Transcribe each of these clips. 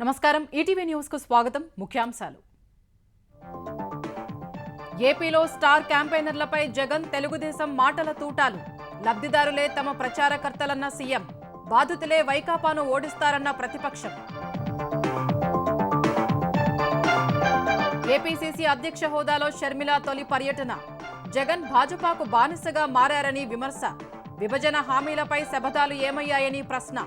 నమస్కారం ETV news కు స్వాగతం ముఖ్యాంశాలు ఏపీలో స్టార్ క్యాంపెయినర్లపై జగన్ తెలుగుదేశం మాటల తూటాలు లబ్ధిదారులే తమ ప్రచారకర్తలన్న సీఎం బాధితులే వైకాపాను ఓడిస్తారన్న ప్రతిపక్షం ఏపీసీసీ అధ్యక్ష హోదాలో షర్మిల తొలి పర్యటన జగన్ భాజపాకు బానిసగా మారారని విమర్శ విభజన హామీలపై శపథాలు ఏమయ్యాయని ప్రశ్న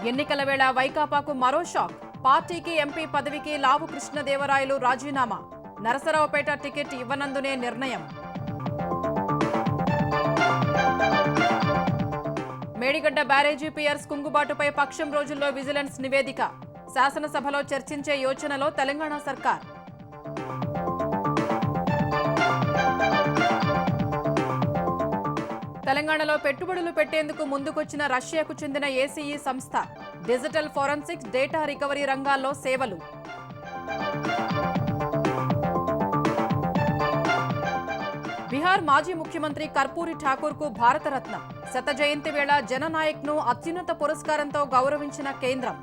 ఎన్నికల వేళ వైకాపాకు మరో షాక్ పార్టీకి ఎంపీ పదవికి లావు కృష్ణదేవరాయలు రాజీనామా నరసరావుపేట టికెట్ ఇవ్వనందునే నిర్ణయం మేడిగడ్డ బ్యారేజీ పియర్స్ కుంగుబాటుపై పక్షం రోజుల్లో విజిలెన్స్ నివేదిక శాసనసభలో చర్చించే యోచనలో తెలంగాణ సర్కార్ తెలంగాణలో పెట్టుబడులు పెట్టేందుకు ముందుకొచ్చిన రష్యాకు చెందిన ఏసీఈ సంస్థ డిజిటల్ ఫోరెన్సిక్స్ డేటా రికవరీ రంగాల్లో సేవలు బీహార్ మాజీ ముఖ్యమంత్రి కర్పూరి ఠాకూర్కు భారతరత్న శత జయంతి వేళ జననాయక్ను అత్యున్నత పురస్కారంతో గౌరవించిన కేంద్రం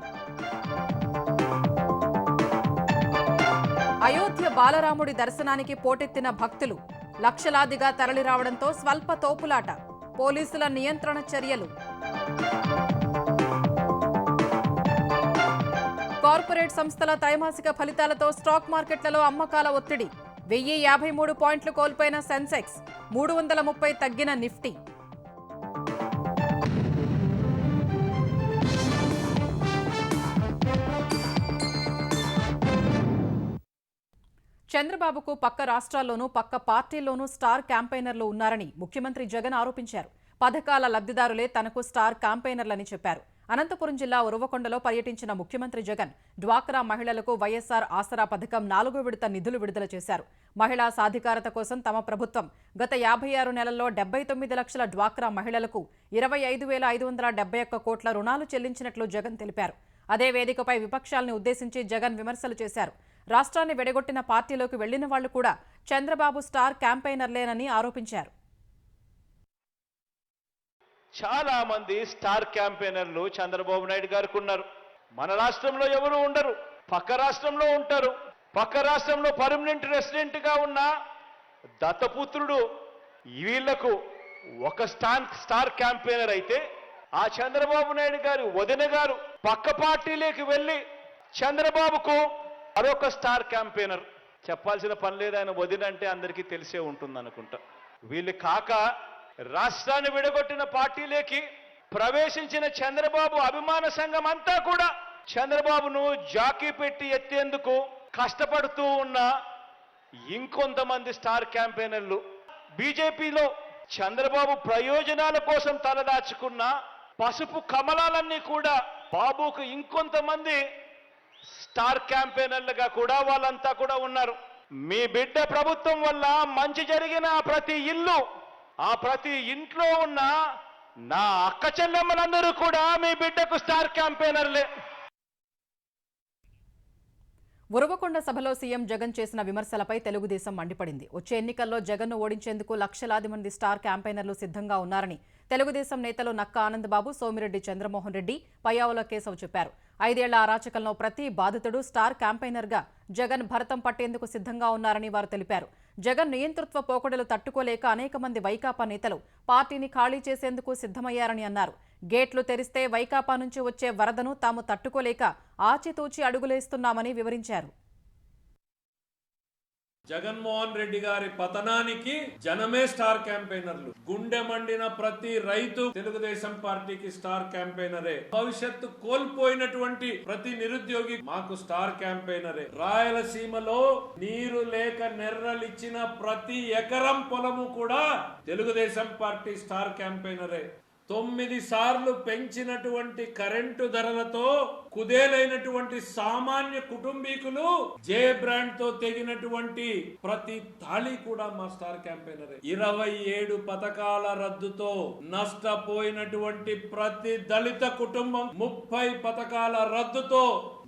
అయోధ్య బాలరాముడి దర్శనానికి పోటెత్తిన భక్తులు లక్షలాదిగా తరలిరావడంతో స్వల్ప తోపులాట పోలీసుల నియంత్రణ చర్యలు కార్పొరేట్ సంస్థల త్రైమాసిక ఫలితాలతో స్టాక్ మార్కెట్లలో అమ్మకాల ఒత్తిడి 1053 పాయింట్లు కోల్పోయిన సెన్సెక్స్ 330 తగ్గిన నిఫ్టీ చంద్రబాబుకు పక్క రాష్ట్రాల్లోనూ పక్క పార్టీల్లోనూ స్టార్ క్యాంపెయినర్లు ఉన్నారని ముఖ్యమంత్రి జగన్ ఆరోపించారు. పథకాల లబ్ధిదారులే తనకు స్టార్ క్యాంపెయినర్లని చెప్పారు. అనంతపురం జిల్లా ఉరవకొండలో పర్యటించిన ముఖ్యమంత్రి జగన్ డ్వాక్రా మహిళలకు వైఎస్ఆర్ ఆసరా పథకం 4వ విడత నిధులు విడుదల చేశారు. మహిళా సాధికారత కోసం తమ ప్రభుత్వం గత 56 నెలల్లో 79 లక్షల డ్వాక్రా మహిళలకు 25,571 కోట్ల రుణాలు చెల్లించినట్లు జగన్ తెలిపారు. అదే వేదికపై విపక్షాలను ఉద్దేశించి జగన్ విమర్శలు చేశారు. రాష్ట్రాన్ని వెడగొట్టిన పార్టీలోకి వెళ్లిన వాళ్లు కూడా చంద్రబాబు స్టార్ క్యాంపెయినర్లేనని ఆరోపించారు. చాలా మంది స్టార్ క్యాంపెయినర్లు చంద్రబాబు నాయుడు గారికి ఉన్నారు. మన రాష్ట్రంలో ఎవరు ఉండరు, పక్క రాష్ట్రంలో ఉంటారు. పక్క రాష్ట్రంలో పర్మనెంట్ రెసిడెంట్ గా ఉన్న దత్తపుత్రుడు వీళ్లకు ఒక స్టార్ క్యాంపెయినర్ అయితే, ఆ చంద్రబాబు నాయుడు గారి వదిన గారు పక్క పార్టీలోకి వెళ్ళి చంద్రబాబుకు మరొక స్టార్ క్యాంపెయినర్. చెప్పాల్సిన పని లేదు, ఆయన వదిన అంటే అందరికీ తెలిసే ఉంటుంది అనుకుంటా. వీళ్ళు కాక రాష్ట్రాన్ని విడగొట్టిన పార్టీలోకి ప్రవేశించిన చంద్రబాబు అభిమాన సంఘం అంతా కూడా చంద్రబాబును జాకీ పెట్టి ఎత్తేందుకు కష్టపడుతూ ఉన్న ఇంకొంతమంది స్టార్ క్యాంపెయినర్లు. బీజేపీలో చంద్రబాబు ప్రయోజనాల కోసం తలదాచుకున్న పసుపు కమలాలన్నీ కూడా బాబుకు ఇంకొంతమంది స్టార్ క్యాంపెయినర్లుగా కూడా వాళ్ళంతా కూడా ఉన్నారు. మీ బిడ్డ ప్రభుత్వం వల్ల మంచి జరిగిన ప్రతి ఇల్లు, ఆ ప్రతి ఇంట్లో ఉన్న నా అక్క చెల్లెమ్మలందరూ కూడా మీ బిడ్డకు స్టార్ క్యాంపెయినర్లే. ఉరవకొండ సభలో సీఎం జగన్ చేసిన విమర్శలపై తెలుగుదేశం మండిపడింది. వచ్చే ఎన్నికల్లో జగన్ను ఓడించేందుకు లక్షలాది మంది స్టార్ క్యాంపెయినర్లు సిద్ధంగా ఉన్నారని తెలుగుదేశం నేతలు నక్క ఆనందబాబు, సోమిరెడ్డి చంద్రమోహన్ రెడ్డి, పయ్యావుల కేశవ్ చెప్పారు. 5 ఏళ్ల అరాచకంలో ప్రతి బాధితుడు స్టార్ క్యాంపెయినర్గా జగన్ భరతం పట్టేందుకు సిద్ధంగా ఉన్నారని వారు తెలిపారు. జగన్ నియంతృత్వ పోకడలు తట్టుకోలేక అనేక మంది వైకాపా నేతలు పార్టీని ఖాళీ చేసేందుకు సిద్ధమయ్యారని అన్నారు. గేట్లు తెరిస్తే వైకాపా నుంచి వచ్చే వరదను తాము తట్టుకోలేక ఆచితూచి అడుగులేస్తున్నామని వివరించారు. జగన్మోహన్ రెడ్డి గారి పతనానికి జనమే స్టార్ క్యాంపెయినర్లు. గుండె మండిన ప్రతి రైతు తెలుగుదేశం పార్టీకి స్టార్ క్యాంపెయినరే. భవిష్యత్తు కోల్పోయినటువంటి ప్రతి నిరుద్యోగి మాకు స్టార్ క్యాంపెయినరే. రాయలసీమలో నీరు లేక నెర్రలిచ్చిన ప్రతి ఎకరం పొలము కూడా తెలుగుదేశం పార్టీ స్టార్ క్యాంపెయినరే. 9 సార్లు పెంచినటువంటి కరెంటు ధరలతో కుదేలైనటువంటి సామాన్య కుటుంబీకులు జే బ్రాండ్ తో తెగినటువంటి ప్రతి తాళి కూడా మా స్టార్ క్యాంపెయినరే. 27 పథకాల రద్దుతో నష్టపోయినటువంటి ప్రతి దళిత కుటుంబం, 30 పథకాల రద్దుతో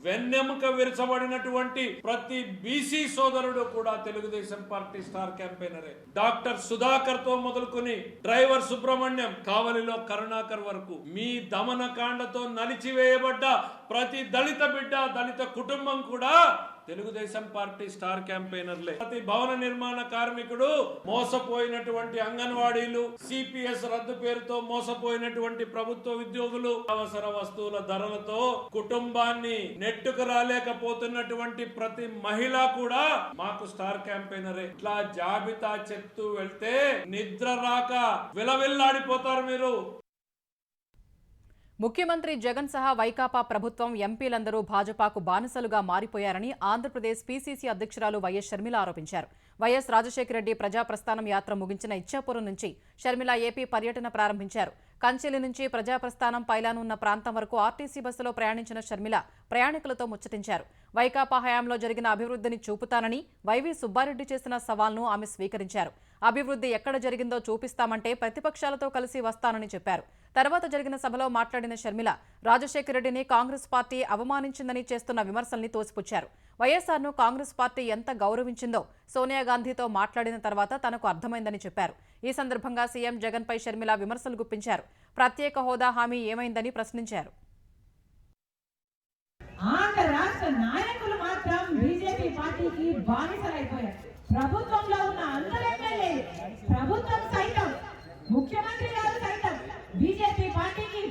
వెన్నెముక విరచబడినటువంటి ప్రతి బీసీ సోదరుడు కూడా తెలుగుదేశం పార్టీ స్టార్ క్యాంపెయినరే. డాక్టర్ సుధాకర్ తో మొదలుకొని డ్రైవర్ సుబ్రహ్మణ్యం, కావలిలో కరుణాకర్ వరకు మీ దమనకాండతో నలిచివేయబడ్డ ప్రతి దళిత బిడ్డ, దళిత కుటుంబం కూడా తెలుగుదేశం పార్టీ స్టార్ క్యాంపెయినర్లే. ప్రతి భవన నిర్మాణ కార్మికుడు, మోసపోయినటువంటి అంగన్వాడీలు, సిపిఎస్ రద్దు పేరుతో మోసపోయినటువంటి ప్రభుత్వ ఉద్యోగులు, అవసర వస్తువుల ధరలతో కుటుంబాన్ని నెట్టుకు రాలేకపోతున్నటువంటి ప్రతి మహిళ కూడా మాకు స్టార్ క్యాంపెయినరే. ఇట్లా జాబితా చెప్తూ వెళ్తే నిద్ర రాక విలవిల్లాడిపోతారు మీరు. ముఖ్యమంత్రి జగన్ సహా వైకాపా ప్రభుత్వం ఎంపీలందరూ భాజపాకు బానిసలుగా మారిపోయారని ఆంధ్రప్రదేశ్ పీసీసీ అధ్యక్షురాలు వైఎస్ షర్మిల ఆరోపించారు. వైఎస్ రాజశేఖర రెడ్డి ప్రజాప్రస్థానం యాత్ర ముగించిన ఇచ్చాపురం నుంచి షర్మిల ఏపీ పర్యటన ప్రారంభించారు. కంచెలి నుంచి ప్రజాప్రస్థానం పైలానున్న ప్రాంతం వరకు ఆర్టీసీ బస్సులో ప్రయాణించిన షర్మిల ప్రయాణికులతో ముచ్చటించారు. వైకాపా హయాంలో జరిగిన అభివృద్ధిని చూపుతానని వైవి సుబ్బారెడ్డి చేసిన సవాల్ను ఆమె స్వీకరించారు. అభివృద్ధి ఎక్కడ జరిగిందో చూపిస్తామంటే ప్రతిపక్షాలతో కలిసి వస్తానని చెప్పారు. తర్వాత జరిగిన సభలో మాట్లాడిన షర్మిల రాజశేఖర రెడ్డిని కాంగ్రెస్ పార్టీ అవమానించిందని చేస్తున్న విమర్శల్ని తోసిపుచ్చారు. వైఎస్ఆర్ను కాంగ్రెస్ పార్టీ ఎంత గౌరవించిందో సోనియా గాంధీతో మాట్లాడిన తర్వాత తనకు అర్థమైందని చెప్పారు. ఈ సందర్భంగా సీఎం జగన్పై షర్మిల విమర్శలు గుప్పించారు. ప్రత్యేక హోదా హామీ ఏమైందని ప్రశ్నించారు. ఆంధ్ర రాష్ట్ర నాయకులు మాత్రం బీజేపీ పార్టీకి బానిసలైపోయారు. ప్రభుత్వంలో ఉన్న అందరూ ఎమ్మెల్యేలు, ప్రభుత్వం సైతం, ముఖ్యమంత్రి గారు సైతం బీజేపీ పార్టీకి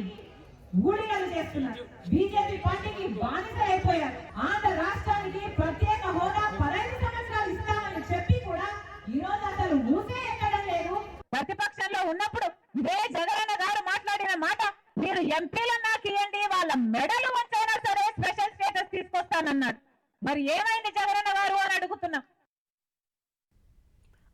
ఊడిగలు చేస్తున్నారు. బీజేపీ పార్టీకి బానిసలైపోయారు. ఆంధ్ర రాష్ట్రానికి ప్రత్యేక హోదా 15 సంవత్సరాలు ఇస్తామని చెప్పి కూడా ఈ రోజు అసలు ఊసే ఎక్కడం లేదు. ప్రతిపక్షంలో ఉన్నప్పుడు ఇదే జగనన్న గారు మాట్లాడిన మాట, మీరు ఎంపీలను నాకు ఇవ్వండి, వాళ్ళ మెడలు వంచైనా సరే స్పెషల్ స్టేటస్ తీసుకొస్తానన్నాడు. మరి ఏమైంది జగనన్న గారు అని అడుగుతున్నా.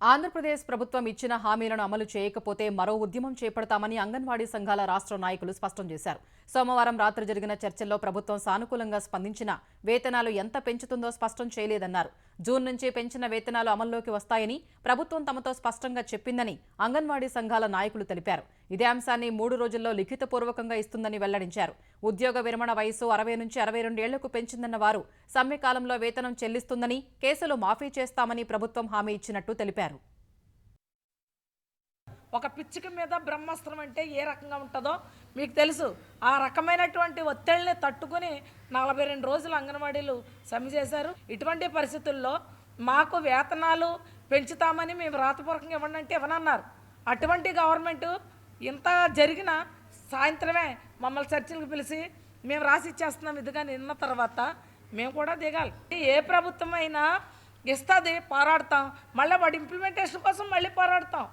ఆంధ్రప్రదేశ్ ప్రభుత్వం ఇచ్చిన హామీలను అమలు చేయకపోతే మరో ఉద్యమం చేపడతామని అంగన్వాడీ సంఘాల రాష్ట్ర నాయకులు స్పష్టం చేశారు. సోమవారం రాత్రి జరిగిన చర్చల్లో ప్రభుత్వం సానుకూలంగా స్పందించిన వేతనాలు ఎంత పెంచుతుందో స్పష్టం చేయలేదన్నారు. జూన్ నుంచి పెంచిన వేతనాలు అమల్లోకి వస్తాయని ప్రభుత్వం తమతో స్పష్టంగా చెప్పిందని అంగన్వాడీ సంఘాల నాయకులు తెలిపారు. ఇదే అంశాన్ని 3 రోజుల్లో లిఖితపూర్వకంగా ఇస్తుందని వెల్లడించారు. ఉద్యోగ విరమణ వయసు 60 నుంచి 62 ఏళ్లకు పెంచిందన్న వారు సమ్మె కాలంలో వేతనం చెల్లిస్తుందని, కేసులు మాఫీ చేస్తామని ప్రభుత్వం హామీ ఇచ్చినట్టు తెలిపారు. ఒక పిచ్చిక మీద బ్రహ్మాస్త్రం అంటే ఏ రకంగా ఉంటుందో మీకు తెలుసు. ఆ రకమైనటువంటి ఒత్తిడిని తట్టుకుని 42 రోజులు అంగన్వాడీలు సమ్మె చేశారు. ఇటువంటి పరిస్థితుల్లో మాకు వేతనాలు పెంచుతామని మేము రాతపూర్వకంగా ఇవ్వండి అంటే ఇవ్వనన్నారు. అటువంటి గవర్నమెంట్ ఇంత జరిగిన సాయంత్రమే మమ్మల్ని చర్చలకు పిలిచి మేము రాసి ఇచ్చేస్తున్నాం ఇదిగా నిన్న తర్వాత మేము కూడా దిగాలి. ఏ ప్రభుత్వం అయినా ఇస్తుంది, పోరాడతాం, మళ్ళీ వాడి ఇంప్లిమెంటేషన్ కోసం మళ్ళీ పోరాడతాం.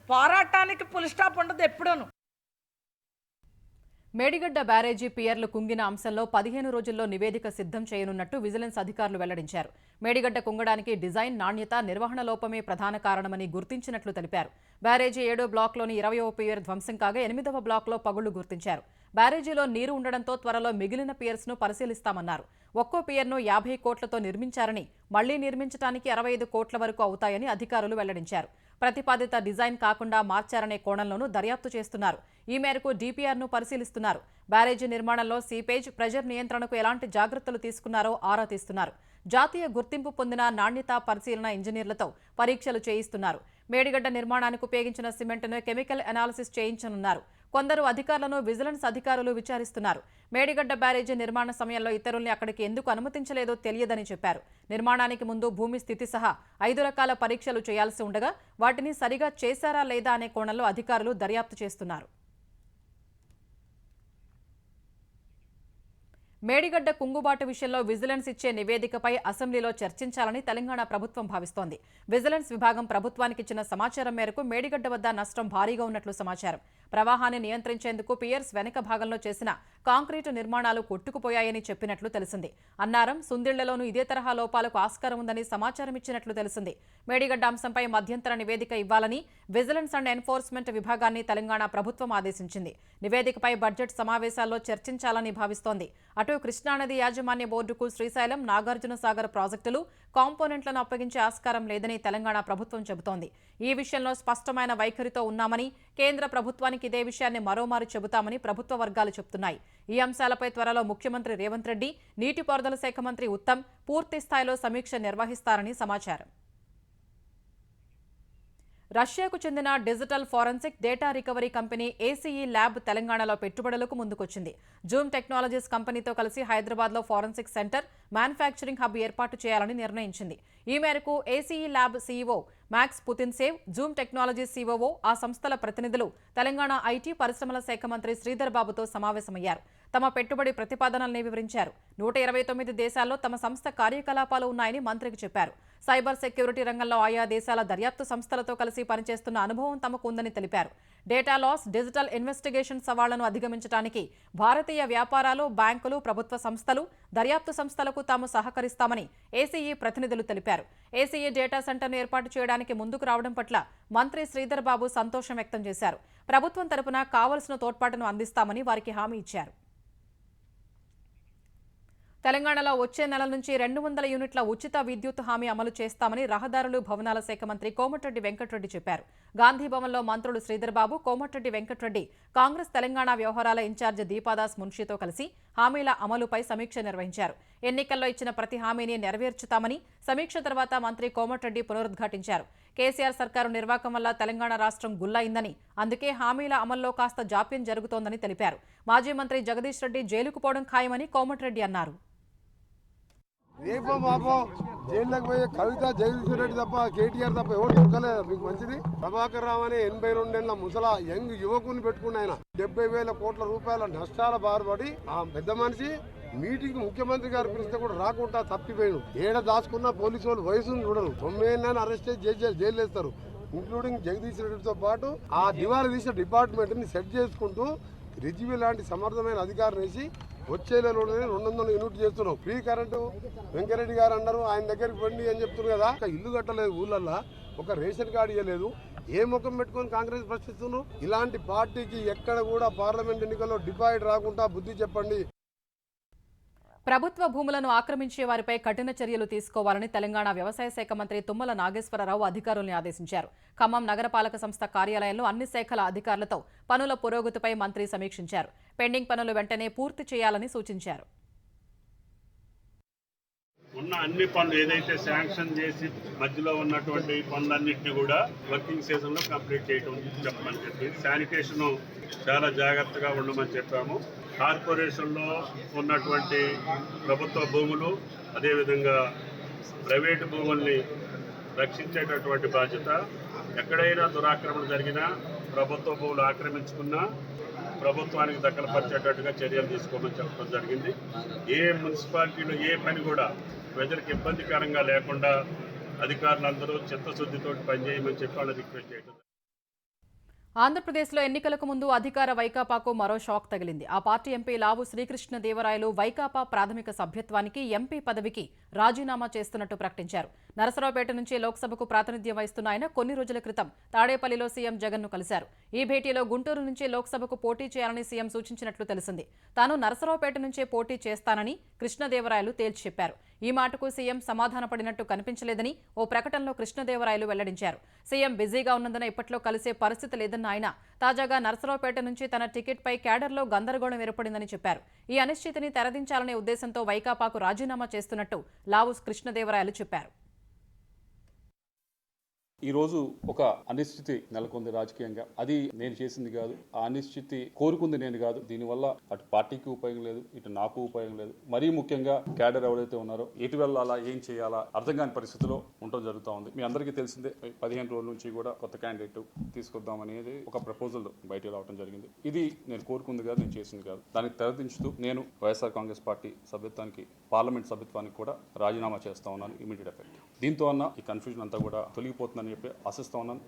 పోరాటానికి ఫుల్ స్టాప్ ఉండదు ఎప్పుడూను. మేడిగడ్డ బ్యారేజీ పియర్లు కుంగిన అంశంలో 15 రోజుల్లో నివేదిక సిద్ధం చేయనున్నట్టు విజిలెన్స్ అధికారులు వెల్లడించారు. మేడిగడ్డ కుంగడానికి డిజైన్, నాణ్యత, నిర్వహణ లోపమే ప్రధాన కారణమని గుర్తించినట్లు తెలిపారు. బ్యారేజీ 7వ బ్లాక్లోని 20వ పియర్ ధ్వంసం కాగా 8వ బ్లాక్లో పగుళ్లు గుర్తించారు. బ్యారేజీలో నీరు ఉండడంతో త్వరలో మిగిలిన పియర్స్ను పరిశీలిస్తామన్నారు. ఒక్కో పియర్ను 50 కోట్లతో నిర్మించారని, మళ్లీ నిర్మించడానికి 65 కోట్ల వరకు అవుతాయని అధికారులు వెల్లడించారు. ప్రతిపాదిత డిజైన్ కాకుండా మార్చారనే కోణంలోనూ దర్యాప్తు చేస్తున్నారు. ఈ మేరకు డీపీఆర్ను పరిశీలిస్తున్నారు. బ్యారేజీ నిర్మాణంలో సీపేజ్, ప్రెజర్ నియంత్రణకు ఎలాంటి జాగ్రత్తలు తీసుకున్నారో ఆరా తీస్తున్నారు. జాతీయ గుర్తింపు పొందిన నాణ్యతా పరిశీలన ఇంజనీర్లతో పరీక్షలు చేయిస్తున్నారు. మేడిగడ్డ నిర్మాణానికి ఉపయోగించిన సిమెంట్ను కెమికల్ అనాలిసిస్ చేయించనున్నారు. కొందరు అధికారులను విజిలెన్స్ అధికారులు విచారిస్తున్నారు. మేడిగడ్డ బ్యారేజీ నిర్మాణ సమయంలో ఇతరుల్ని అక్కడికి ఎందుకు అనుమతించలేదో తెలియదని చెప్పారు. నిర్మాణానికి ముందు భూమి స్థితి సహా 5 రకాల పరీక్షలు చేయాల్సి ఉండగా వాటిని సరిగా చేశారా లేదా అనే కోణంలో అధికారులు దర్యాప్తు చేస్తున్నారు. మేడిగడ్డ కుంగుబాటు విషయంలో విజిలెన్స్ ఇచ్చే నివేదికపై అసెంబ్లీలో చర్చించాలని తెలంగాణ ప్రభుత్వం భావిస్తోంది. విజిలెన్స్ విభాగం ప్రభుత్వానికి ఇచ్చిన సమాచారం మేరకు మేడిగడ్డ వద్ద నష్టం భారీగా ఉన్నట్లు సమాచారం. ప్రవాహాన్ని నియంత్రించేందుకు పియర్స్ వెనక భాగంలో చేసిన కాంక్రీటు నిర్మాణాలు కొట్టుకుపోయాయని చెప్పినట్లు తెలిసింది. అన్నారం, సుందిళ్లలోనూ ఇదే తరహా లోపాలకు ఆస్కారం ఉందని సమాచారం ఇచ్చినట్లు తెలిసింది. మేడిగడ్డ అంశంపై మధ్యంతర నివేదిక ఇవ్వాలని విజిలెన్స్ అండ్ ఎన్ఫోర్స్మెంట్ విభాగాన్ని తెలంగాణ ప్రభుత్వం ఆదేశించింది. నివేదికపై బడ్జెట్ సమావేశాల్లో చర్చించాలని భావిస్తోంది. అటు కృష్ణానది యాజమాన్య బోర్డుకు శ్రీశైలం, నాగార్జున సాగర్ ప్రాజెక్టులు, కాంపోనెంట్లను అప్పగించే ఆస్కారం లేదని తెలంగాణ ప్రభుత్వం చెబుతోంది. ఈ విషయంలో స్పష్టమైన వైఖరితో ఉన్నామని, కేంద్ర ప్రభుత్వానికి ఇదే విషయాన్ని మరోమారు చెబుతామని ప్రభుత్వ వర్గాలు చెబుతున్నాయి. ఈ అంశాలపై త్వరలో ముఖ్యమంత్రి రేవంత్ రెడ్డి, నీటిపారుదల శాఖ మంత్రి ఉత్తమ్ పూర్తి స్థాయిలో సమీక్ష నిర్వహిస్తారని సమాచారం. రష్యాకు చెందిన digital forensic data recovery company ACE lab తెలంగాణలో పెట్టుబడులకు ముందుకొచ్చింది. జూమ్ టెక్నాలజీస్ కంపెనీతో కలిసి హైదరాబాద్లో ఫోరెన్సిక్ సెంటర్, మ్యానుఫ్యాక్చరింగ్ హబ్ ఏర్పాటు చేయాలని నిర్ణయించింది. ఈ మేరకు ACE lab CEO Max Putintsev, Zoom technologies COO, ఆ సంస్థల ప్రతినిధులు తెలంగాణ ఐటీ పరిశ్రమల శాఖ మంత్రి శ్రీధర్ బాబుతో సమావేశమయ్యారు. తమ పెట్టుబడి ప్రతిపాదనల్ని వివరించారు. 129 దేశాల్లో తమ సంస్థ కార్యకలాపాలు ఉన్నాయని మంత్రికి చెప్పారు. సైబర్ సెక్యూరిటీ రంగంలో ఆయా దేశాల దర్యాప్తు సంస్థలతో కలిసి పనిచేస్తున్న అనుభవం తమకు ఉందని తెలిపారు. డేటా లాస్, డిజిటల్ ఇన్వెస్టిగేషన్ సవాళ్లను అధిగమించడానికి భారతీయ వ్యాపారాలు, బ్యాంకులు, ప్రభుత్వ సంస్థలు, దర్యాప్తు సంస్థలకు తాము సహకరిస్తామని ఏసీఈ ప్రతినిధులు తెలిపారు. ఏసీఈ డేటా సెంటర్ను ఏర్పాటు చేయడానికి ముందుకు రావడం పట్ల మంత్రి శ్రీధర్ బాబు సంతోషం వ్యక్తం చేశారు. ప్రభుత్వం తరపున కావలసిన తోడ్పాటును అందిస్తామని వారికి హామీ ఇచ్చారు. తెలంగాణలో వచ్చే నెల నుంచి 200 యూనిట్ల ఉచిత విద్యుత్ హామీ అమలు చేస్తామని రహదారులు, భవనాల శాఖ మంత్రి కోమటిరెడ్డి వెంకటరెడ్డి చెప్పారు. గాంధీభవన్లో మంత్రులు శ్రీధర్ బాబు, కోమటిరెడ్డి వెంకటరెడ్డి కాంగ్రెస్ తెలంగాణ వ్యవహారాల ఇన్ఛార్జ్ దీపాదాస్ మున్షితో కలిసి హామీల అమలుపై సమీక్ష నిర్వహించారు. ఎన్నికల్లో ఇచ్చిన ప్రతి హామీని నెరవేర్చుతామని సమీక్ష తర్వాత మంత్రి కోమటిరెడ్డి పునరుద్ఘాటించారు. కేసీఆర్ సర్కారు నిర్వాకం వల్ల తెలంగాణ రాష్ట్రం గుల్లయిందని, అందుకే హామీల అమల్లో కాస్త జాప్యం జరుగుతోందని తెలిపారు. మాజీ మంత్రి జగదీష్ రెడ్డి జైలుకు పోవడం ఖాయమని కోమటిరెడ్డి అన్నారు. రేపో మాపో జైల్లోకి పోయి కవిత, జగదీశ్వర రెడ్డి తప్ప, కేటీఆర్ తప్ప ఎవరు దొరకలేదు. మీకు మంచిది. ప్రభాకర్ రావు అనే 82 ఏళ్ల ముసలా యంగ్ యువకుని పెట్టుకుని ఆయన 70,000 కోట్ల రూపాయల నష్టాల బారుపడి ఆ పెద్ద మనిషి మీటింగ్ ముఖ్యమంత్రి గారు పిలిస్తే కూడా రాకుండా తప్పిపోయాడు. ఏడ దాచుకున్న పోలీసు వాళ్ళు వయసును చూడరు. 9 ఏళ్ళని అరెస్ట్ చేసి జైలు వేస్తారు. ఇంక్లూడింగ్ జగదీష్ రెడ్డితో పాటు ఆ దివాళా తీసిన డిపార్ట్మెంట్ ని సెట్ చేసుకుంటూ రిజివి లాంటి సమర్థమైన అధికారం వేసి వచ్చే నెలలోనే 200 యూనిట్ చేస్తున్నాం. ఫ్రీ కరెంటు వెంకరెడ్డి గారు అన్నారు, ఆయన దగ్గరికి పండి అని చెప్తున్నారు కదా. ఒక ఇల్లు కట్టలేదు ఊళ్ళల్లో, ఒక రేషన్ కార్డు ఇవ్వలేదు. ఏ ముఖం పెట్టుకొని కాంగ్రెస్ ప్రశ్నిస్తున్నారు? ఇలాంటి పార్టీకి ఎక్కడ కూడా పార్లమెంట్ ఎన్నికల్లో డిపాజిట్ రాకుండా బుద్ధి చెప్పండి. ప్రభుత్వ భూములను ఆక్రమించే వారిపై కఠిన చర్యలు తీసుకోవాలని తెలంగాణ వ్యవసాయ శాఖ మంత్రి తుమ్మల నాగేశ్వరరావు అధికారులను ఆదేశించారు. ఖమ్మం నగరపాలక సంస్థ కార్యాలయంలో అన్ని శాఖల అధికారులతో పనుల పురోగతిపై మంత్రి సమీక్షించారు. పెండింగ్ పనులు వెంటనే పూర్తి చేయాలని సూచించారు. ఉన్న అన్ని పనులు ఏదైతే శాంక్షన్ చేసి మధ్యలో ఉన్నటువంటి పనులన్నింటినీ కూడా వర్కింగ్ సీజన్ లో కంప్లీట్ చేయడం చెప్పమని చెప్పి, శానిటేషన్ చాలా జాగ్రత్తగా ఉండమని చెప్పాము. కార్పొరేషన్ లో ఉన్నటువంటి ప్రభుత్వ భూములు, అదేవిధంగా ప్రైవేటు భూముల్ని రక్షించేటటువంటి బాధ్యత, ఎక్కడైనా దురాక్రమణ జరిగినా, ప్రభుత్వ భూములు ఆక్రమించుకున్నా ప్రభుత్వానికి దక్కలపరిచేటట్టుగా చర్యలు తీసుకోమని చెప్పడం జరిగింది. ఏ మున్సిపాలిటీలో ఏ పని కూడా ప్రజలకు ఇబ్బందికరంగా లేకుండా అధికారులందరూ చిత్తశుద్ధితో పనిచేయమని చెప్పి వాళ్ళని రిక్వెస్ట్ చేయడం. ఆంధ్రప్రదేశ్లో ఎన్నికలకు ముందు అధికార వైకాపాకు మరో షాక్ తగిలింది. ఆ పార్టీ ఎంపీ లావు శ్రీకృష్ణదేవరాయలు వైకాపా ప్రాథమిక సభ్యత్వానికి, ఎంపీ పదవికి రాజీనామా చేస్తున్నట్టు ప్రకటించారు. నరసరావుపేట నుంచి లోక్సభకు ప్రాతినిధ్యం వహిస్తున్న ఆయన కొన్ని రోజుల క్రితం తాడేపల్లిలో సీఎం జగన్ను కలిశారు. ఈ భేటీలో గుంటూరు నుంచి లోక్సభకు పోటీ చేయాలని సీఎం సూచించినట్లు తెలిసింది. తాను నరసరావుపేట నుంచే పోటీ చేస్తానని కృష్ణదేవరాయలు తేల్చి చెప్పారు. ఈ మాటకు సీఎం సమాధానపడినట్టు కనిపించలేదని ఓ ప్రకటనలో కృష్ణదేవరాయలు వెల్లడించారు. సీఎం బిజీగా ఉన్నందున ఇప్పట్లో కలిసే పరిస్థితి లేదన్న ఆయన తాజాగా నరసరావుపేట నుంచి తన టికెట్పై క్యాడర్లో గందరగోళం ఏర్పడిందని చెప్పారు. ఈ అనిశ్చితిని తెరదించాలనే ఉద్దేశంతో వైకాపాకు రాజీనామా చేస్తున్నట్టు లావు కృష్ణదేవరాయలు చెప్పారు. ఈ రోజు ఒక అనిశ్చితి నెలకొంది రాజకీయంగా. అది నేను చేసింది కాదు, ఆ అనిశ్చితి కోరుకుంది నేను కాదు. దీనివల్ల అటు పార్టీకి ఉపయోగం లేదు, ఇటు నాకు ఉపయోగం లేదు. మరీ ముఖ్యంగా క్యాడర్ ఎవరైతే ఉన్నారో ఎటు వెళ్ళాలా, ఏం చేయాలా అర్థం కాని పరిస్థితిలో ఉండడం జరుగుతూ ఉంది. మీ అందరికీ తెలిసిందే, 15 రోజుల నుంచి కూడా కొత్త క్యాండిడేట్ తీసుకొద్దామనేది ఒక ప్రపోజల్ బయటకు రావడం జరిగింది. ఇది నేను కోరుకుంది కాదు, నేను చేసింది కాదు. దానికి తెరదించుతూ నేను వైఎస్ఆర్ కాంగ్రెస్ పార్టీ సభ్యత్వానికి, పార్లమెంట్ సభ్యత్వానికి కూడా రాజీనామా చేస్తా ఉన్నాను ఇమీడియట్ ఎఫెక్ట్. దీంతో అన్న ఈ కన్ఫ్యూజన్ అంతా కూడా తొలగిపోతుందని చెప్పి ఆశిస్తా ఉన్నాను.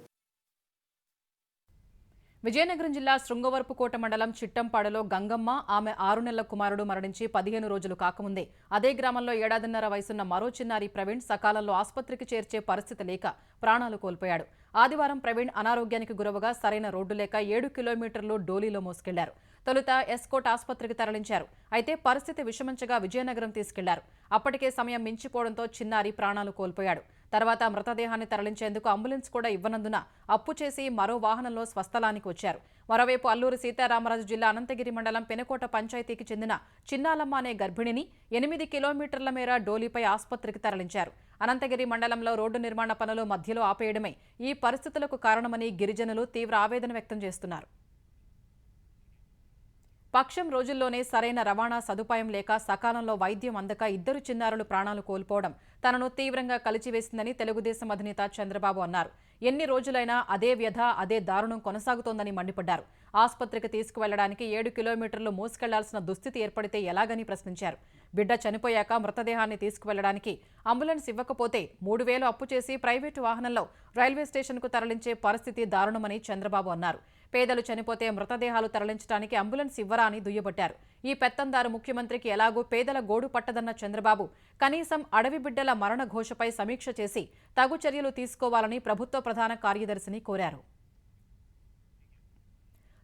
విజయనగరం జిల్లా శృంగవరపుకోట మండలం చిట్టంపాడులో గంగమ్మ, ఆమె 6 నెలల కుమారుడు మరణించి 15 రోజులు కాకముందే అదే గ్రామంలో 7.5 వయసున్న మరో చిన్నారి ప్రవీణ్ సకాలంలో ఆసుపత్రికి చేర్చే పరిస్థితి లేక ప్రాణాలు కోల్పోయాడు. ఆదివారం ప్రవీణ్ అనారోగ్యానికి గురవగా సరైన రోడ్డు లేక 7 కిలోమీటర్లు డోలీలో మోసుకెళ్లారు. తొలుత ఎస్కోట్ ఆసుపత్రికి తరలించారు. అయితే పరిస్థితి విషమించగా విజయనగరం తీసుకెళ్లారు. అప్పటికే సమయం మించిపోవడంతో చిన్నారి ప్రాణాలు కోల్పోయాడు. తర్వాత మృతదేహాన్ని తరలించేందుకు అంబులెన్స్ కూడా ఇవ్వనందున అప్పు చేసి మరో వాహనంలో స్వస్థలానికి వచ్చారు. మరోవైపు అల్లూరు సీతారామరాజు జిల్లా అనంతగిరి మండలం పెనుకోట పంచాయతీకి చెందిన చిన్నాలమ్మ అనే గర్భిణిని 8 కిలోమీటర్ల మేర డోలీపై ఆసుపత్రికి తరలించారు. అనంతగిరి మండలంలో రోడ్డు నిర్మాణ పనులు మధ్యలో ఆపేయడమే ఈ పరిస్థితులకు కారణమని గిరిజనులు తీవ్ర ఆవేదన వ్యక్తం చేస్తున్నారు. పక్షం రోజుల్లోనే సరైన రవాణా సదుపాయం లేక సకాలంలో వైద్యం అందక 2 చిన్నారులు ప్రాణాలు కోల్పోవడం తనను తీవ్రంగా కలిచివేసిందని తెలుగుదేశం అధినేత చంద్రబాబు అన్నారు. ఎన్ని రోజులైనా అదే వ్యధ, అదే దారుణం కొనసాగుతోందని మండిపడ్డారు. ఆసుపత్రికి తీసుకువెళ్లడానికి 7 కిలోమీటర్లు మోసుకెళ్లాల్సిన దుస్థితి ఏర్పడితే ఎలాగని ప్రశ్నించారు. బిడ్డ చనిపోయాక మృతదేహాన్ని తీసుకువెళ్లడానికి అంబులెన్స్ ఇవ్వకపోతే 3,000 అప్పు చేసి ప్రైవేటు వాహనంలో రైల్వే స్టేషన్కు తరలించే పరిస్థితి దారుణమని చంద్రబాబు అన్నారు. పేదలు చనిపోతే మృతదేహాలు తరలించడానికి అంబులెన్స్ ఇవ్వరా అని దుయ్యబట్టారు. ఈ పెత్తందారు ముఖ్యమంత్రికి ఎలాగూ పేదల గోడు పట్టదన్న చంద్రబాబు కనీసం అడవి బిడ్డల మరణ ఘోషపై సమీక్ష చేసి తగు చర్యలు తీసుకోవాలని ప్రభుత్వ ప్రధాన కార్యదర్శిని కోరారు.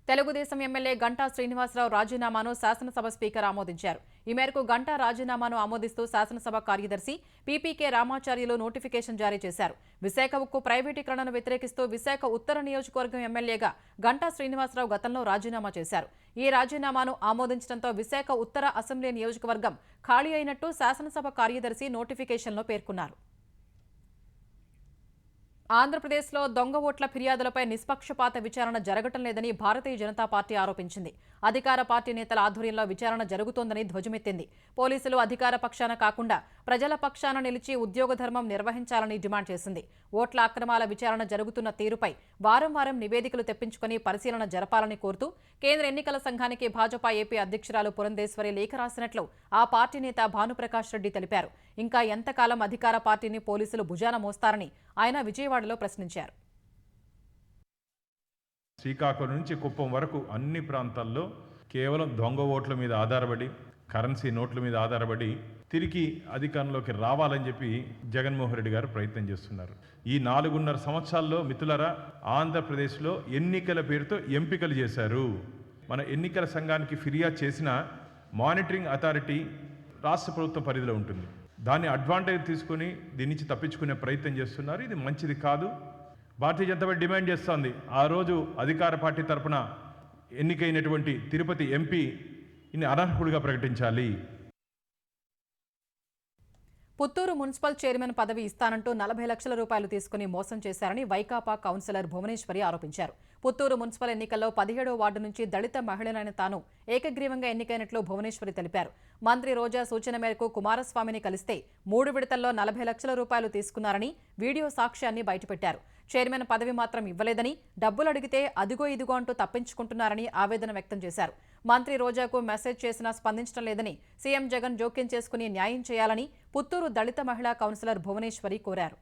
తెలుగుదేశం ఎమ్మెల్యే గంటా శ్రీనివాసరావు రాజీనామాను శాసనసభ స్పీకర్ ఆమోదించారు. ఈ మేరకు గంటా రాజీనామాను ఆమోదిస్తూ శాసనసభ కార్యదర్శి పీపీకే రామాచార్యులు నోటిఫికేషన్ జారీ చేశారు. విశాఖ ఉక్కు ప్రైవేటీకరణను వ్యతిరేకిస్తూ విశాఖ ఉత్తర నియోజకవర్గం ఎమ్మెల్యేగా గంటా శ్రీనివాసరావు గతంలో రాజీనామా చేశారు. ఈ రాజీనామాను ఆమోదించడంతో విశాఖ ఉత్తర అసెంబ్లీ నియోజకవర్గం ఖాళీ అయినట్టు శాసనసభ కార్యదర్శి నోటిఫికేషన్లో పేర్కొన్నారు. ఆంధ్రప్రదేశ్లో దొంగ ఓట్ల ఫిర్యాదులపై నిష్పక్షపాత విచారణ జరగటం లేదని భారతీయ జనతా పార్టీ ఆరోపించింది. అధికార పార్టీ నేతల ఆధ్వర్యంలో విచారణ జరుగుతోందని ధ్వజమెత్తింది. పోలీసులు అధికార పక్షాన కాకుండా ప్రజల పక్షాన నిలిచి ఉద్యోగ ధర్మం నిర్వహించాలని డిమాండ్ చేసింది. ఓట్ల అక్రమాల విచారణ జరుగుతున్న తీరుపై వారం వారం నివేదికలు తెప్పించుకుని పరిశీలన జరపాలని కోరుతూ కేంద్ర ఎన్నికల సంఘానికి భాజపా ఏపీ అధ్యక్షురాలు పురంధేశ్వరి లేఖ రాసినట్లు ఆ పార్టీ నేత భానుప్రకాష్ రెడ్డి తెలిపారు. ఇంకా ఎంతకాలం అధికార పార్టీని పోలీసులు భుజాన మోస్తారని ఆయన విజయవాడలో ప్రశ్నించారు. శ్రీకాకుళం నుంచి కుప్పం వరకు అన్ని ప్రాంతాల్లో కేవలం దొంగ ఓట్ల మీద ఆధారపడి, కరెన్సీ నోట్ల మీద ఆధారపడి తిరిగి అధికారంలోకి రావాలని చెప్పి జగన్మోహన్ రెడ్డి గారు ప్రయత్నం చేస్తున్నారు. ఈ 4.5 సంవత్సరాల్లో మిత్రులారా ఆంధ్రప్రదేశ్లో ఎన్నికల పేరుతో ఎంపికలు చేశారు. మన ఎన్నికల సంఘానికి ఫిర్యాదు చేసిన మానిటరింగ్ అథారిటీ రాష్ట్ర ప్రభుత్వం పరిధిలో ఉంటుంది. దాన్ని అడ్వాంటేజ్ తీసుకుని దీని నుంచి తప్పించుకునే ప్రయత్నం చేస్తున్నారు. ఇది మంచిది కాదు. భారతీయ జనతా పార్టీ డిమాండ్ చేస్తోంది, ఆ రోజు అధికార పార్టీ తరఫున ఎన్నికైనటువంటి తిరుపతి ఎంపీ ఇన్ని అనర్హుడిగా ప్రకటించాలి. పుత్తూరు మున్సిపల్ చైర్మన్ పదవి ఇస్తానంటూ 40 లక్షల రూపాయలు తీసుకుని మోసం చేశారని వైకాపా కౌన్సిలర్ భువనేశ్వరి ఆరోపించారు. పుత్తూరు మున్సిపల్ ఎన్నికల్లో 17వ వార్డు నుంచి దళిత మహిళలైన తాను ఏకగ్రీవంగా ఎన్నికైనట్లు భువనేశ్వరి తెలిపారు. మంత్రి రోజా సూచన మేరకు కుమారస్వామిని కలిస్తే 3 విడతల్లో 40 లక్షల రూపాయలు తీసుకున్నారని వీడియో సాక్ష్యాన్ని బయటపెట్టారు. చైర్మన్ పదవి మాత్రం ఇవ్వలేదని, డబ్బులు అడిగితే అదిగో ఇదిగో అంటూ తప్పించుకుంటున్నారని ఆవేదన వ్యక్తం చేశారు. మంత్రి రోజాకు మెసేజ్ చేసినా స్పందించడం లేదని, సీఎం జగన్ జోక్యం చేసుకుని న్యాయం చేయాలని పుత్తూరు దళిత మహిళా కౌన్సిలర్ భువనేశ్వరి కోరారు.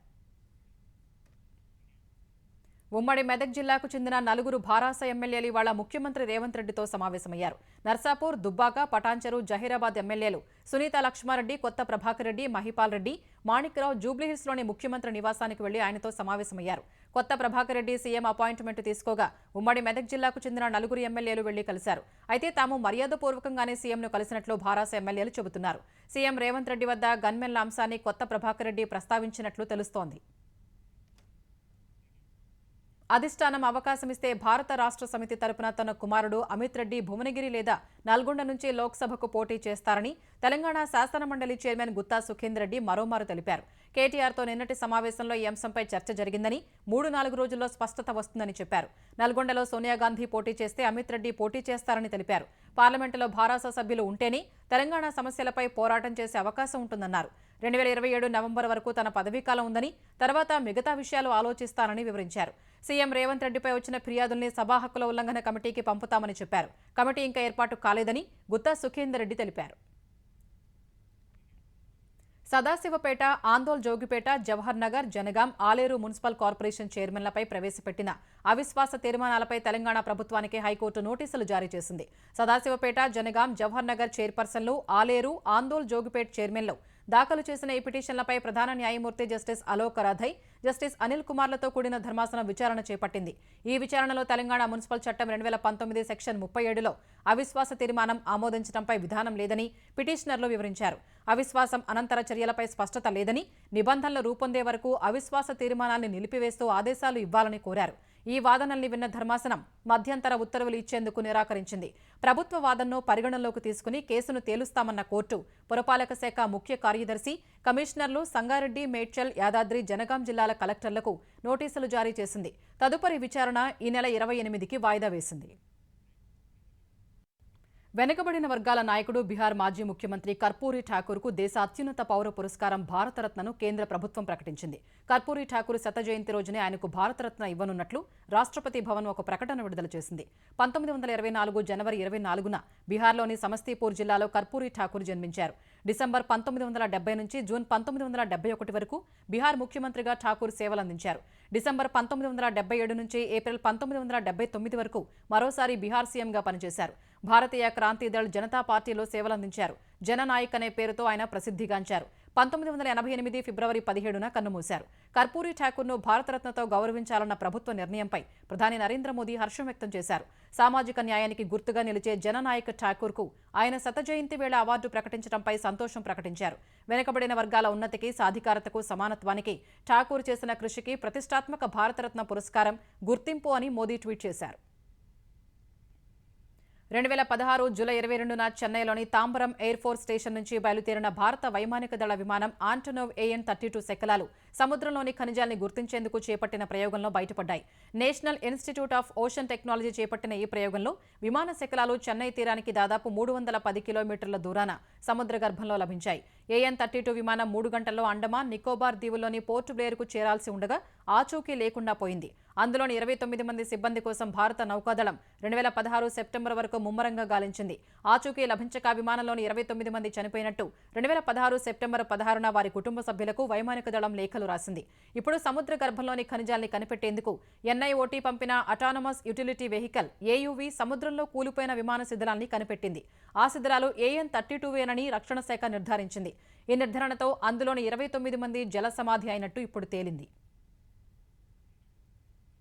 ఉమ్మడి మెదక్ జిల్లాకు చెందిన 4 భారాస ఎమ్మెల్యేలు ఇవాళ ముఖ్యమంత్రి రేవంత్ రెడ్డితో సమావేశమయ్యారు. నర్సాపూర్, దుబ్బాక, పటాన్చెరు, జహీరాబాద్ ఎమ్మెల్యేలు సునీత లక్ష్మారెడ్డి, కొత్త ప్రభాకర్ రెడ్డి, మహిపాల్ రెడ్డి, మాణిక్రావు జూబ్లీహిల్స్లోని ముఖ్యమంత్రి నివాసానికి వెళ్లి ఆయనతో సమావేశమయ్యారు. కొత్త ప్రభాకర్ రెడ్డి సీఎం అపాయింట్మెంట్ తీసుకోగా ఉమ్మడి మెదక్ జిల్లాకు చెందిన 4 ఎమ్మెల్యేలు వెళ్లి కలిశారు. అయితే తాము మర్యాదపూర్వకంగానే సీఎంను కలిసినట్లు భారాస ఎమ్మెల్యేలు చెబుతున్నారు. సీఎం రేవంత్ రెడ్డి వద్ద గన్మెన్ల అంశాన్ని కొత్త ప్రభాకర్ రెడ్డి ప్రస్తావించినట్లు తెలుస్తోంది. అధిష్టానం అవకాశమిస్తే భారత రాష్ట్ర సమితి తరపున తన కుమారుడు అమిత్ రెడ్డి భువనగిరి లేదా నల్గొండ నుంచి లోక్సభకు పోటీ చేస్తారని తెలంగాణ శాసనమండలి చైర్మన్ గుత్తా సుఖేందర్ రెడ్డి మరోమారు తెలిపారు. కేటీఆర్తో నిన్నటి సమావేశంలో ఈ అంశంపై చర్చ జరిగిందని, 3-4 రోజుల్లో స్పష్టత వస్తుందని చెప్పారు. నల్గొండలో సోనియా గాంధీ పోటీ చేస్తే అమిత్ రెడ్డి పోటీ చేస్తారని తెలిపారు. పార్లమెంటులో భారాస సభ్యులు ఉంటేనే తెలంగాణ సమస్యలపై పోరాటం చేసే అవకాశం ఉంటుందన్నారు. 2027 నవంబర్ వరకు తన పదవీకాలం ఉందని, తర్వాత మిగతా విషయాలు ఆలోచిస్తానని వివరించారు. సీఎం రేవంత్ రెడ్డిపై వచ్చిన ఫిర్యాదుల్ని సభా హక్కుల ఉల్లంఘన కమిటీకి పంపుతామని చెప్పారు. కమిటీ ఇంకా ఏర్పాటు కాలేదని గుత్తా సుఖేందర్ రెడ్డి తెలిపారు. సదాశివపేట, ఆందోళ్ జోగిపేట, జవహర్ నగర్, జనగాం, ఆలేరు మున్సిపల్ కార్పొరేషన్ చైర్మన్లపై ప్రవేశపెట్టిన అవిశ్వాస తీర్మానాలపై తెలంగాణ ప్రభుత్వానికి హైకోర్టు నోటీసులు జారీ చేసింది. సదాశివపేట, జనగాం, జవహర్ నగర్ చైర్పర్సన్లు, ఆలేరు, ఆందోళ్ జోగిపేట చైర్మన్లు దాఖలు చేసిన ఈ పిటిషన్లపై ప్రధాన న్యాయమూర్తి జస్టిస్ అలోక్ రాథై, జస్టిస్ అనిల్ కుమార్లతో కూడిన ధర్మాసనం విచారణ చేపట్టింది. ఈ విచారణలో తెలంగాణ మున్సిపల్ చట్టం 2019 సెక్షన్ 37లో అవిశ్వాస తీర్మానం ఆమోదించడంపై విధానం లేదని పిటిషనర్లు వివరించారు. అవిశ్వాసం అనంతర చర్యలపై స్పష్టత లేదని, నిబంధనలు రూపొందే వరకు అవిశ్వాస తీర్మానాన్ని నిలిపివేస్తూ ఆదేశాలు ఇవ్వాలని కోరారు. ఈ వాదనల్ని విన్న ధర్మాసనం మధ్యంతర ఉత్తర్వులు ఇచ్చేందుకు నిరాకరించింది. ప్రభుత్వ వాదనను పరిగణనలోకి తీసుకుని కేసును తేలుస్తామన్న కోర్టు పురపాలక శాఖ ముఖ్య కార్యదర్శి, కమిషనర్లు సంగారెడ్డి, మేడ్చల్, యాదాద్రి, జనగాం జిల్లాల కలెక్టర్లకు నోటీసులు జారీ చేసింది. తదుపరి విచారణ ఈ నెల 28కి వాయిదా వేసింది. వెనుకబడిన వర్గాల నాయకుడు, బీహార్ మాజీ ముఖ్యమంత్రి కర్పూరి ఠాకూర్కు దేశ అత్యున్నత పౌర పురస్కారం భారతరత్నను కేంద్ర ప్రభుత్వం ప్రకటించింది. కర్పూరి ఠాకూర్ శత జయంతి రోజునే ఆయనకు భారతరత్న ఇవ్వనున్నట్లు రాష్ట్రపతి భవన్ ఒక ప్రకటన విడుదల చేసింది. 1924 జనవరి 24న బీహార్లోని సమస్తీపూర్ జిల్లాలో కర్పూరి ఠాకూర్ జన్మించారు. డిసెంబర్ 1970 నుంచి జూన్ 1971 వరకు బీహార్ ముఖ్యమంత్రిగా ఠాకూర్ సేవలందించారు. డిసెంబర్ 1977 నుంచి ఏప్రిల్ 1979 వరకు మరోసారి బీహార్ సీఎంగా పనిచేశారు. భారతీయ క్రాంతిదళ్ జనతా పార్టీలో సేవలందించారు. జననాయక్ అనే పేరుతో ఆయన ప్రసిద్ధిగాంచారు. 1988 ఫిబ్రవరి 17న కన్నుమూశారు. కర్పూరి ఠాకూర్ను భారతరత్నతో గౌరవించాలన్న ప్రభుత్వ నిర్ణయంపై ప్రధాని నరేంద్ర మోదీ హర్షం వ్యక్తం చేశారు. సామాజిక న్యాయానికి గుర్తుగా నిలిచే జననాయక్ ఠాకూర్కు ఆయన శత జయంతి వేళ అవార్డు ప్రకటించడంపై సంతోషం ప్రకటించారు. వెనుకబడిన వర్గాల ఉన్నతికి, సాధికారతకు, సమానత్వానికి ఠాకూర్ చేసిన కృషికి ప్రతిష్టాత్మక భారతరత్న పురస్కారం గుర్తింపు అని మోదీ ట్వీట్ చేశారు. 2016 జూలై 22న చెన్నైలోని తాంబరం ఎయిర్ ఫోర్స్ స్టేషన్ నుంచి బయలుదేరిన భారత వైమానిక దళ విమానం ఆంటోనోవ్ AN-32 శకలాలు సముద్రంలోని ఖనిజాల్ని గుర్తించేందుకు చేపట్టిన ప్రయోగంలో బయటపడ్డాయి. National institute of ocean technology చేపట్టిన ఈ ప్రయోగంలో విమాన శకలాలు చెన్నై తీరానికి దాదాపు 310 కిలోమీటర్ల దూరాన సముద్ర గర్భంలో లభించాయి. AN-32 విమానం 3 గంటల్లో అండమాన్ నికోబార్ దీవుల్లోని పోర్ట్ బ్లేర్కు చేరాల్సి ఉండగా ఆచూకీ లేకుండా పోయింది. అందులోని 29 మంది సిబ్బంది కోసం భారత నౌకాదళం 2016 సెప్టెంబర్ వరకు ముమ్మరంగా గాలించింది. ఆచూకీ లభించక విమానంలోని 29 మంది చనిపోయినట్టు 2016 సెప్టెంబర్ 16న వారి కుటుంబ సభ్యులకు వైమానిక దళం లేఖలు రాసింది. ఇప్పుడు సముద్ర గర్భంలోని ఖనిజాల్ని కనిపెట్టేందుకు NIOT పంపిన అటానమస్ యుటిలిటీ వెహికల్ AUV సముద్రంలో కూలిపోయిన విమాన శిథిలాల్ని కనిపెట్టింది. ఆ శిథిలాలు AN-32వేనని రక్షణ శాఖ నిర్ధారించింది. ఈ నిర్ధారణతో అందులోని 29 మంది జల సమాధి అయినట్టు ఇప్పుడు తేలింది.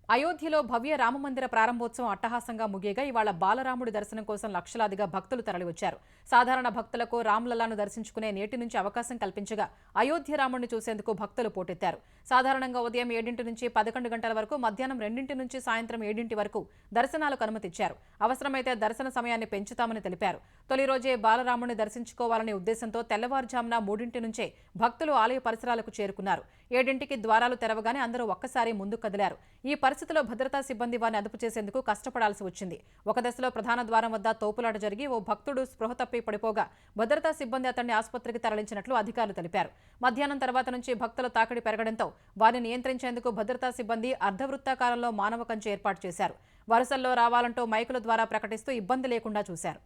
అయోధ్యలో భవ్య రామమందిర ప్రారంభోత్సవం అట్టహాసంగా ముగియగా ఇవాళ బాలరాముడి దర్శనం కోసం లక్షలాదిగా భక్తులు తరలివచ్చారు. సాధారణ భక్తులకు రామ్లల్లాను దర్శించుకునే నేటి నుంచి అవకాశం కల్పించగా అయోధ్య రాముడిని చూసేందుకు భక్తులు పోటెత్తారు. సాధారణంగా ఉదయం 7 నుంచి 11 గంటల వరకు, మధ్యాహ్నం 2 నుంచి సాయంత్రం 7 వరకు దర్శనాలకు అనుమతిచ్చారు. అవసరమైతే దర్శన సమయాన్ని పెంచుతామని తెలిపారు. తొలి రోజే బాలరాముడిని దర్శించుకోవాలనే ఉద్దేశంతో తెల్లవారుజామున 3 నుంచే భక్తులు ఆలయ పరిసరాలకు చేరుకున్నారు. 7కి ద్వారాలు తెరవగానే అందరూ ఒక్కసారి ముందు కదిలారు. ఈ పరిస్థితిలో భద్రతా సిబ్బంది వారిని అదుపు చేసేందుకు కష్టపడాల్సి వచ్చింది. ఒక దశలో ప్రధాన ద్వారం వద్ద తోపులాట జరిగి ఓ భక్తుడు స్పృహ తప్పి పడిపోగా భద్రతా సిబ్బంది అతన్ని ఆసుపత్రికి తరలించినట్లు అధికారులు తెలిపారు. మధ్యాహ్నం తర్వాత నుంచి భక్తుల తాకిడి పెరగడంతో వారిని నియంత్రించేందుకు భద్రతా సిబ్బంది అర్ధవృత్తాకారంలో మానవ కంచె ఏర్పాటు చేశారు. వరుసల్లో రావాలంటూ మైకుల ద్వారా ప్రకటిస్తూ ఇబ్బంది లేకుండా చూశారు.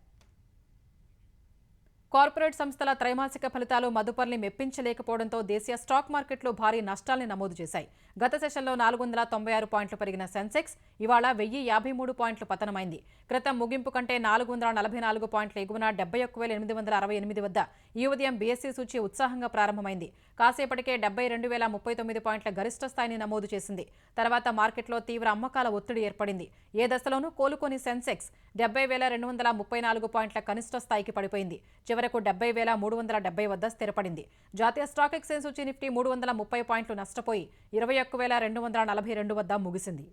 కార్పొరేట్ సంస్థల త్రైమాసిక ఫలితాలు మదుపర్ని మెప్పించలేకపోవడంతో దేశీయ స్టాక్ మార్కెట్లు భారీ నష్టాల్ని నమోదు చేశాయి. గత సెషన్లో 496 పాయింట్లు పెరిగిన సెన్సెక్స్ ఇవాళ 1053 పాయింట్లు పతనమైంది. క్రితం ముగింపు కంటే 444 పాయింట్ల ఎగువన 71,868 వద్ద ఈ ఉదయం BSE సూచీ ఉత్సాహంగా ప్రారంభమైంది. కాసేపటికే 72,039 పాయింట్ల గరిష్ట స్థాయిని నమోదు చేసింది. తర్వాత మార్కెట్లో తీవ్ర అమ్మకాల ఒత్తిడి ఏర్పడింది. ఏ దశలోనూ కోలుకొని సెన్సెక్స్ 70,234 పాయింట్ల కనిష్ట స్థాయికి పడిపోయింది. చివరకు 70,370 వద్ద స్థిరపడింది. జాతీయ స్టాక్ ఎక్స్చేంజ్ సూచీ నిఫ్టీ 330 పాయింట్లు నష్టపోయి 21,242 వద్ద ముగిసింది.